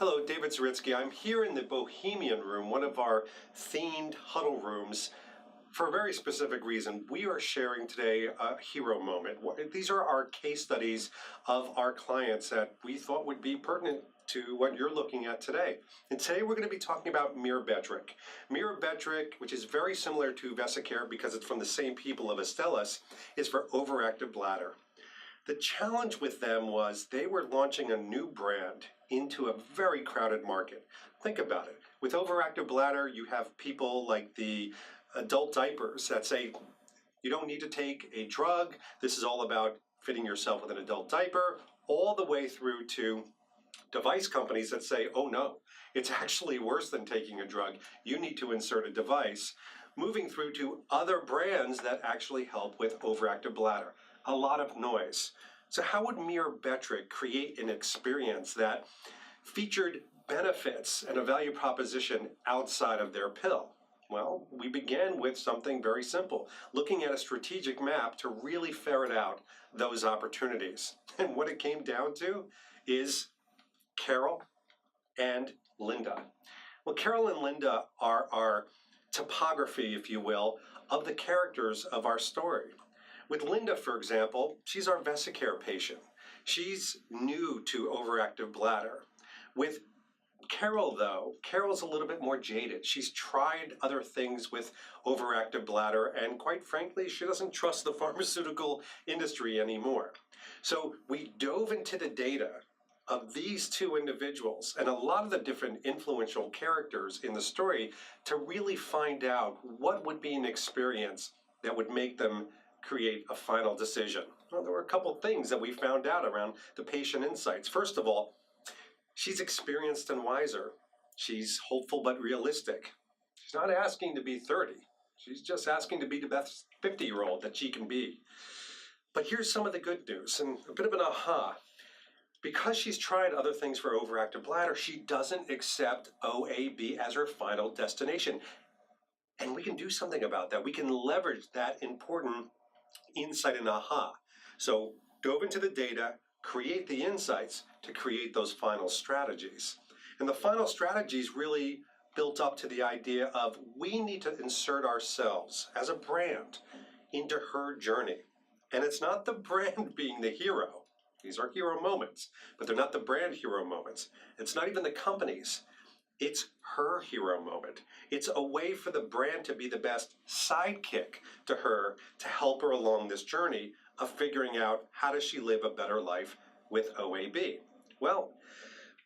Hello, David Zaritsky. I'm here in the Bohemian Room, one of our themed huddle rooms, for a very specific reason. We are sharing today a hero moment. These are our case studies of our clients that we thought would be pertinent to what you're looking at today. And today we're going to be talking about Myrbetriq. Myrbetriq, which is very similar to Vesicare because it's from the same people of Astellas, is for overactive bladder. The challenge with them was they were launching a new brand into a very crowded market. Think about it. With overactive bladder, you have people like the adult diapers that say, you don't need to take a drug. This is all about fitting yourself with an adult diaper, all the way through to device companies that say, oh no, it's actually worse than taking a drug. You need to insert a device. Moving through to other brands that actually help with overactive bladder. A lot of noise. So how would Myrbetriq create an experience that featured benefits and a value proposition outside of their pill? Well, we began with something very simple, looking at a strategic map to really ferret out those opportunities. And what it came down to is Carol and Linda. Well, Carol and Linda are our topography, if you will, of the characters of our story. With Linda, for example, she's our Vesicare patient. She's new to overactive bladder. With Carol, though, Carol's a little bit more jaded. She's tried other things with overactive bladder, and quite frankly, she doesn't trust the pharmaceutical industry anymore. So we dove into the data of these two individuals and a lot of the different influential characters in the story to really find out what would be an experience that would make them create a final decision. Well, there were a couple things that we found out around the patient insights. First of all, she's experienced and wiser. She's hopeful but realistic. She's not asking to be 30. She's just asking to be the best 50-year-old that she can be. But here's some of the good news and a bit of an aha. Because she's tried other things for overactive bladder, she doesn't accept OAB as her final destination. And we can do something about that. We can leverage that important insight and aha. So dove into the data, create the insights to create those final strategies. And the final strategies really built up to the idea of we need to insert ourselves as a brand into her journey. And it's not the brand being the hero. These are hero moments, but they're not the brand hero moments. It's not even the company's. It's her hero moment. It's a way for the brand to be the best sidekick to her to help her along this journey of figuring out how does she live a better life with OAB. Well,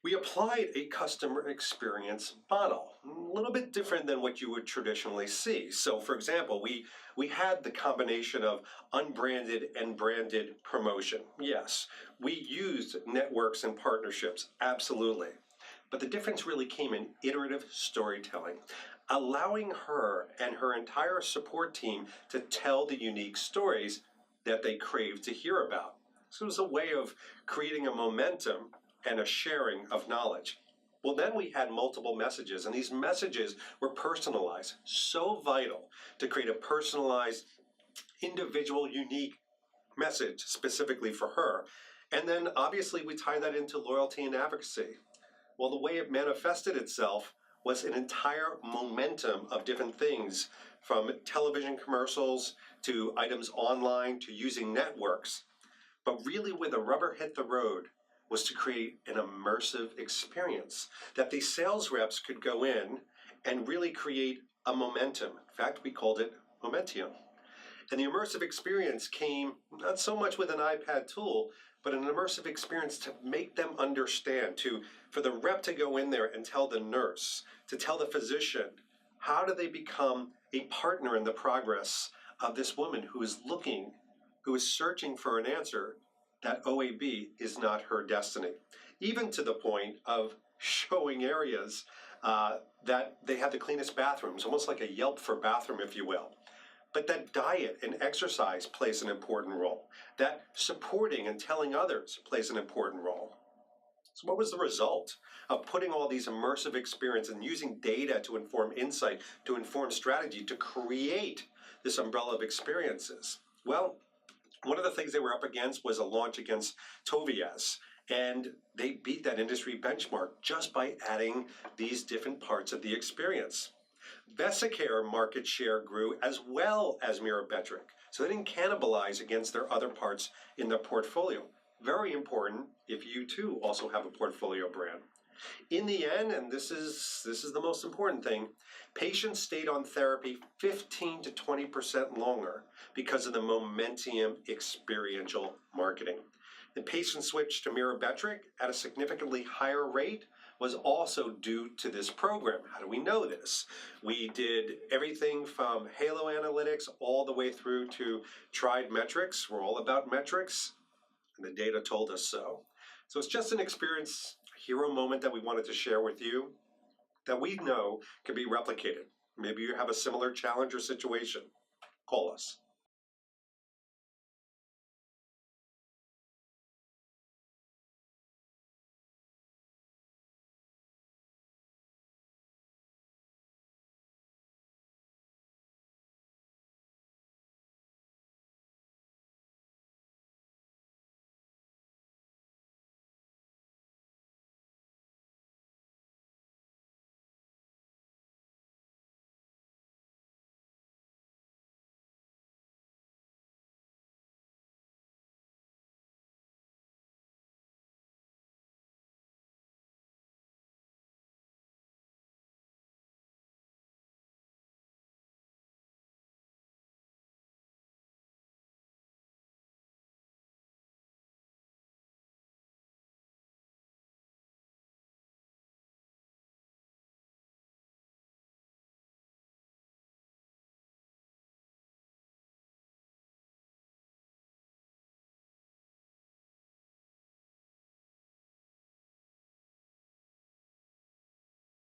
we applied a customer experience model, a little bit different than what you would traditionally see. So for example, we had the combination of unbranded and branded promotion. Yes, we used networks and partnerships, absolutely. But the difference really came in iterative storytelling, allowing her and her entire support team to tell the unique stories that they craved to hear about. So it was a way of creating a momentum and a sharing of knowledge. Well, then we had multiple messages, and these messages were personalized, so vital to create a personalized, individual, unique message specifically for her. And then obviously we tie that into loyalty and advocacy. Well, the way it manifested itself was an entire momentum of different things, from television commercials to items online to using networks. But really where the rubber hit the road was to create an immersive experience that these sales reps could go in and really create a momentum. In fact, we called it Momentium. And the immersive experience came not so much with an iPad tool, but an immersive experience to make them understand, for the rep to go in there and tell the nurse, to tell the physician, how do they become a partner in the progress of this woman who is searching for an answer that OAB is not her destiny. Even to the point of showing areas that they have the cleanest bathrooms, almost like a Yelp for bathroom, if you will. But that diet and exercise plays an important role. That supporting and telling others plays an important role. So what was the result of putting all these immersive experience and using data to inform insight, to inform strategy, to create this umbrella of experiences? Well, one of the things they were up against was a launch against Tovias. And they beat that industry benchmark just by adding these different parts of the experience. Vesicare market share grew as well as Myrbetriq, so they didn't cannibalize against their other parts in their portfolio. Very important if you too also have a portfolio brand. In the end, and this is the most important thing, patients stayed on therapy 15 to 20% longer because of the momentum experiential marketing. The patient switch to Myrbetriq at a significantly higher rate was also due to this program. How do we know this? We did everything from Halo Analytics all the way through to tried metrics. We're all about metrics, and the data told us so. So it's just an experience, a hero moment that we wanted to share with you that we know can be replicated. Maybe you have a similar challenge or situation. Call us.